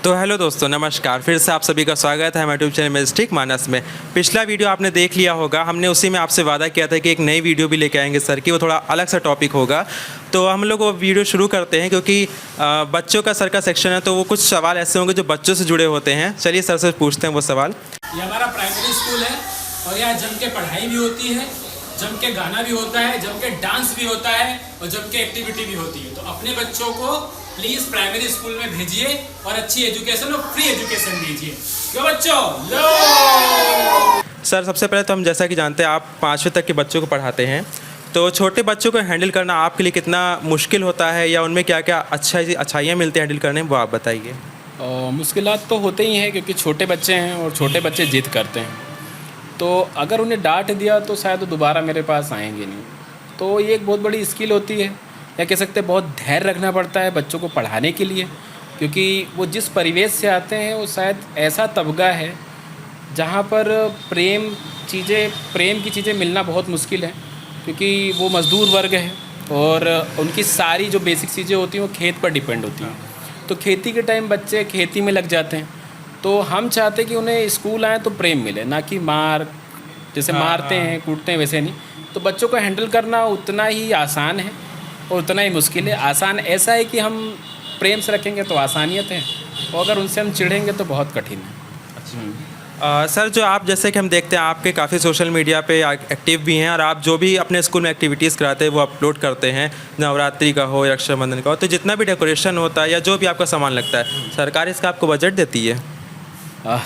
तो हेलो दोस्तों, नमस्कार। फिर से आप सभी का स्वागत है हमारे यूट्यूब चैनल मैजिस्टिक मानस में। पिछला वीडियो आपने देख लिया होगा, हमने उसी में आपसे वादा किया था कि एक नई वीडियो भी लेके आएंगे सर की, वो थोड़ा अलग सा टॉपिक होगा। तो हम लोग वो वीडियो शुरू करते हैं क्योंकि बच्चों का सर का सेक्शन है, तो वो कुछ सवाल ऐसे होंगे जो बच्चों से जुड़े होते हैं। चलिए सर से पूछते हैं वो सवाल। ये हमारा प्राइमरी स्कूल है और यहाँ जम के पढ़ाई भी होती है, जम के गाना भी होता है, जम के डांस भी होता है और जम के एक्टिविटी भी होती है। तो अपने बच्चों को प्लीज़ प्राइमरी स्कूल में भेजिए और अच्छी एजुकेशन और फ्री एजुकेशन दीजिए। क्यों बच्चों? लो! सर सबसे पहले तो हम जैसा कि जानते हैं आप 5वीं तक के बच्चों को पढ़ाते हैं, तो छोटे बच्चों को हैंडल करना आपके लिए कितना मुश्किल होता है या उनमें क्या क्या अच्छाइयाँ मिलती हैं हैंडल करने में, वो आप बताइए। मुश्किलात तो होते ही हैं क्योंकि छोटे बच्चे हैं और छोटे बच्चे जिद करते हैं। तो अगर उन्हें डांट दिया तो शायद दोबारा मेरे पास आएंगे नहीं। तो ये एक बहुत बड़ी स्किल होती है, या कह सकते हैं बहुत धैर्य रखना पड़ता है बच्चों को पढ़ाने के लिए, क्योंकि वो जिस परिवेश से आते हैं वो शायद ऐसा तबका है जहाँ पर प्रेम की चीज़ें मिलना बहुत मुश्किल है, क्योंकि वो मज़दूर वर्ग है और उनकी सारी जो बेसिक चीज़ें होती हैं वो खेत पर डिपेंड होती हैं। तो खेती के टाइम बच्चे खेती में लग जाते हैं। तो हम चाहते कि उन्हें स्कूल आए तो प्रेम मिले, ना कि जैसे मारते हैं कूटते हैं वैसे नहीं। तो बच्चों को हैंडल करना उतना ही आसान है और उतना ही मुश्किल है। आसान ऐसा है कि हम प्रेम से रखेंगे तो आसानियत है, और अगर उनसे हम चिढ़ेंगे तो बहुत कठिन है। सर जो आप जैसे कि हम देखते हैं आपके काफ़ी सोशल मीडिया पे एक्टिव भी हैं और आप जो भी अपने स्कूल में एक्टिविटीज़ कराते हैं वो अपलोड करते हैं, नवरात्रि का हो या रक्षाबंधन का हो, तो जितना भी डेकोरेशन होता है या जो भी आपका सामान लगता है, सरकार इसका आपको बजट देती है?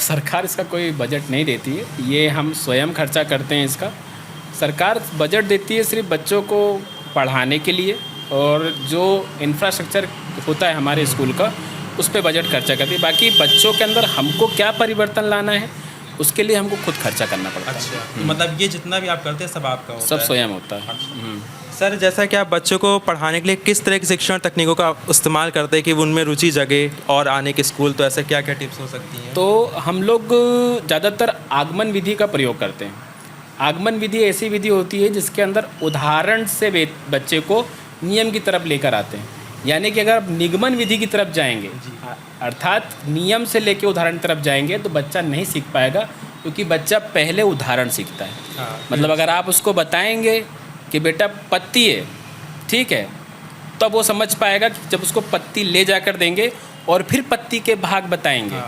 सरकार इसका कोई बजट नहीं देती है, ये हम स्वयं खर्चा करते हैं इसका। सरकार बजट देती है सिर्फ बच्चों को पढ़ाने के लिए, और जो इंफ्रास्ट्रक्चर होता है हमारे स्कूल का उस पर बजट खर्चा करती है। बाकी बच्चों के अंदर हमको क्या परिवर्तन लाना है उसके लिए हमको खुद खर्चा करना पड़ता है। अच्छा, मतलब ये जितना भी आप करते हैं सब आपका होता है? सब स्वयं होता है। सर जैसा कि आप बच्चों को पढ़ाने के लिए किस तरह की शिक्षण तकनीकों का इस्तेमाल करते हैं कि उनमें रुचि जगे और आने के स्कूल, तो ऐसे क्या क्या टिप्स हो सकती हैं? तो हम लोग ज़्यादातर आगमन विधि का प्रयोग करते हैं। आगमन विधि ऐसी विधि होती है जिसके अंदर उदाहरण से बच्चे को नियम की तरफ लेकर आते हैं। यानी कि अगर आप निगमन विधि की तरफ जाएंगे, अर्थात नियम से लेकर उदाहरण की तरफ जाएंगे, तो बच्चा नहीं सीख पाएगा, क्योंकि बच्चा पहले उदाहरण सीखता है। मतलब अगर आप उसको बताएंगे कि बेटा पत्ती है, ठीक है, तब वो समझ पाएगा। कि जब उसको पत्ती ले जाकर देंगे और फिर पत्ती के भाग बताएंगे,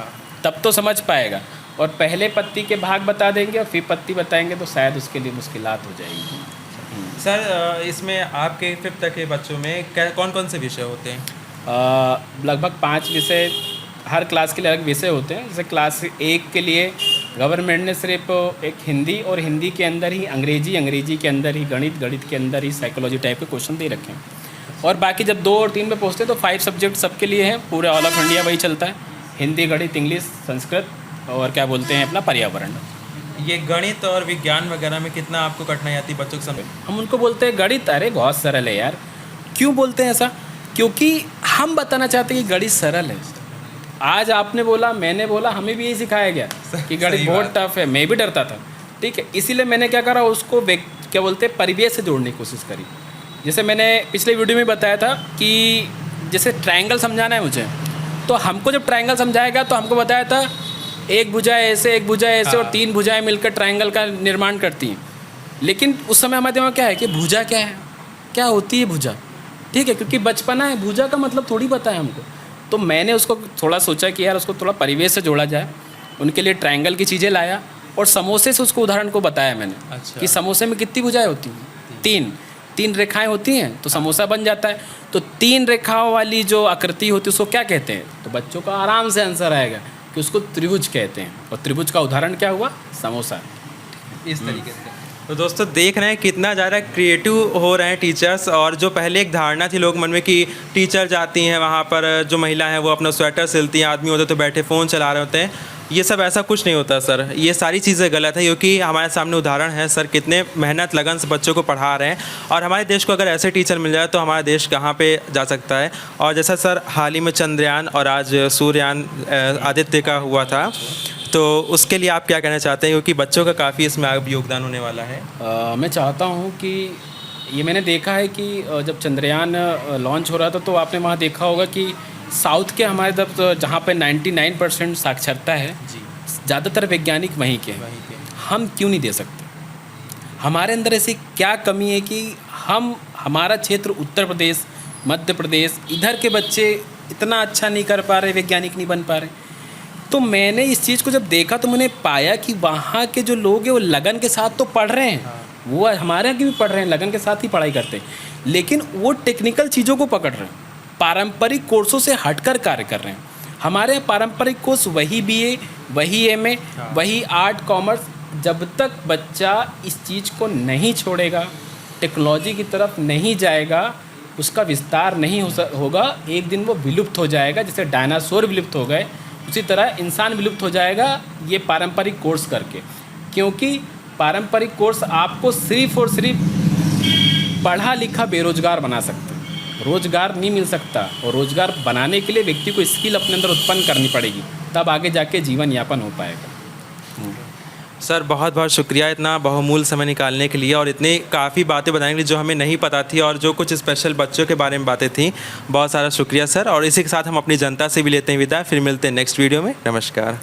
तब तो समझ पाएगा। और पहले पत्ती के भाग बता देंगे और फिर पत्ती बताएंगे तो शायद उसके लिए मुश्किलात हो जाएगी। सर इसमें आपके 5th तक के बच्चों में कौन कौन से विषय होते हैं? लगभग 5 विषय, हर क्लास के लिए अलग विषय होते हैं। जैसे क्लास 1 के लिए गवर्नमेंट ने सिर्फ एक हिंदी, और हिंदी के अंदर ही अंग्रेजी के अंदर ही गणित के अंदर ही साइकोलॉजी टाइप के क्वेश्चन दे रखे हैं। और बाकी जब 2 और 3 में पहुँचते हैं तो 5 सब्जेक्ट सबके लिए हैं। पूरे ऑल ऑफ इंडिया वही चलता है, हिंदी, गणित, इंग्लिश, संस्कृत और क्या बोलते हैं अपना पर्यावरण। ये गणित और विज्ञान वगैरह में कितना आपको कठिनाई आती है बच्चों के समय? हम उनको बोलते हैं गणित, अरे बहुत सरल है यार। क्यों बोलते हैं ऐसा? क्योंकि हम बताना चाहते हैं कि गणित सरल है। आज आपने बोला, मैंने बोला, हमें भी यही सिखाया गया कि गणित बहुत टफ है। मैं भी डरता था, ठीक है। इसीलिए मैंने क्या करा, उसको क्या बोलते हैं परिवेश से जोड़ने की कोशिश करी। जैसे मैंने पिछले वीडियो में बताया था कि जैसे ट्रायंगल समझाना है मुझे, तो हमको जब ट्रायंगल समझाएगा तो हमको बताया था एक भुजा ऐसे, एक भुजा ऐसे, और 3 भुजाएं मिलकर ट्रायंगल का निर्माण करती हैं। लेकिन उस समय हमारे दिमाग क्या है कि भुजा क्या है, क्या होती है भुजा, ठीक है, क्योंकि बचपना है, भुजा का मतलब थोड़ी पता है हमको। तो मैंने उसको थोड़ा सोचा कि यार उसको थोड़ा परिवेश से जोड़ा जाए। उनके लिए ट्रायंगल की चीज़ें लाया और समोसे से उसको उदाहरण को बताया मैंने। अच्छा। कि समोसे में कितनी भुजाएं होती हैं? 3 रेखाएं होती हैं तो समोसा बन जाता है। तो 3 रेखाओं वाली जो आकृति होती है उसको क्या कहते हैं? तो बच्चों का आराम से आंसर आएगा कि उसको त्रिभुज कहते हैं। और त्रिभुज का उदाहरण क्या हुआ? समोसा। इस तरीके से तो दोस्तों देख रहे हैं कितना ज़्यादा क्रिएटिव हो रहे हैं टीचर्स। और जो पहले एक धारणा थी लोग मन में कि टीचर जाती हैं वहाँ पर, जो महिला हैं वो अपना स्वेटर सिलती हैं, आदमी होते तो बैठे फ़ोन चला रहे होते हैं, ये सब ऐसा कुछ नहीं होता सर। ये सारी चीज़ें गलत है, क्योंकि हमारे सामने उदाहरण है सर कितने मेहनत लगन से बच्चों को पढ़ा रहे हैं। और हमारे देश को अगर ऐसे टीचर मिल जाए तो हमारा देश कहाँ पे जा सकता है। और जैसा सर हाल ही में चंद्रयान और आज सूर्ययान आदित्य का हुआ था, तो उसके लिए आप क्या कहना चाहते हैं, क्योंकि बच्चों का काफ़ी इसमें अब योगदान होने वाला है? मैं चाहता हूँ कि ये मैंने देखा है कि जब चंद्रयान लॉन्च हो रहा था तो आपने वहाँ देखा होगा कि साउथ के हमारे तरफ तो जहाँ पे 99% साक्षरता है, जी ज़्यादातर वैज्ञानिक वहीं के हैं। हम क्यों नहीं दे सकते? हमारे अंदर ऐसी क्या कमी है कि हमारा क्षेत्र उत्तर प्रदेश, मध्य प्रदेश, इधर के बच्चे इतना अच्छा नहीं कर पा रहे, वैज्ञानिक नहीं बन पा रहे। तो मैंने इस चीज़ को जब देखा तो मैंने पाया कि वहाँ के जो लोग हैं वो लगन के साथ तो पढ़ रहे हैं, वो हमारे यहाँ के भी पढ़ रहे हैं, लगन के साथ ही पढ़ाई करते हैं, लेकिन वो टेक्निकल चीज़ों को पकड़ रहे हैं, पारंपरिक कोर्सों से हटकर कार्य कर रहे हैं। हमारे यहाँ पारंपरिक कोर्स वही BA, वही MA, वही आर्ट कॉमर्स। जब तक बच्चा इस चीज़ को नहीं छोड़ेगा, टेक्नोलॉजी की तरफ नहीं जाएगा, उसका विस्तार नहीं होगा, एक दिन वो विलुप्त हो जाएगा। जैसे डायनासोर विलुप्त हो गए, उसी तरह इंसान विलुप्त हो जाएगा ये पारंपरिक कोर्स करके। क्योंकि पारंपरिक कोर्स आपको सिर्फ और सिर्फ पढ़ा लिखा बेरोजगार बना सकते हैं, रोजगार नहीं मिल सकता। और रोजगार बनाने के लिए व्यक्ति को स्किल अपने अंदर उत्पन्न करनी पड़ेगी, तब आगे जाके जीवन यापन हो पाएगा। सर बहुत बहुत शुक्रिया इतना बहुमूल्य समय निकालने के लिए और इतनी काफ़ी बातें बताने के लिए जो हमें नहीं पता थी, और जो कुछ स्पेशल बच्चों के बारे में बातें थी। बहुत सारा शुक्रिया सर। और इसी के साथ हम अपनी जनता से भी लेते हैं विदा, फिर मिलते हैं नेक्स्ट वीडियो में। नमस्कार।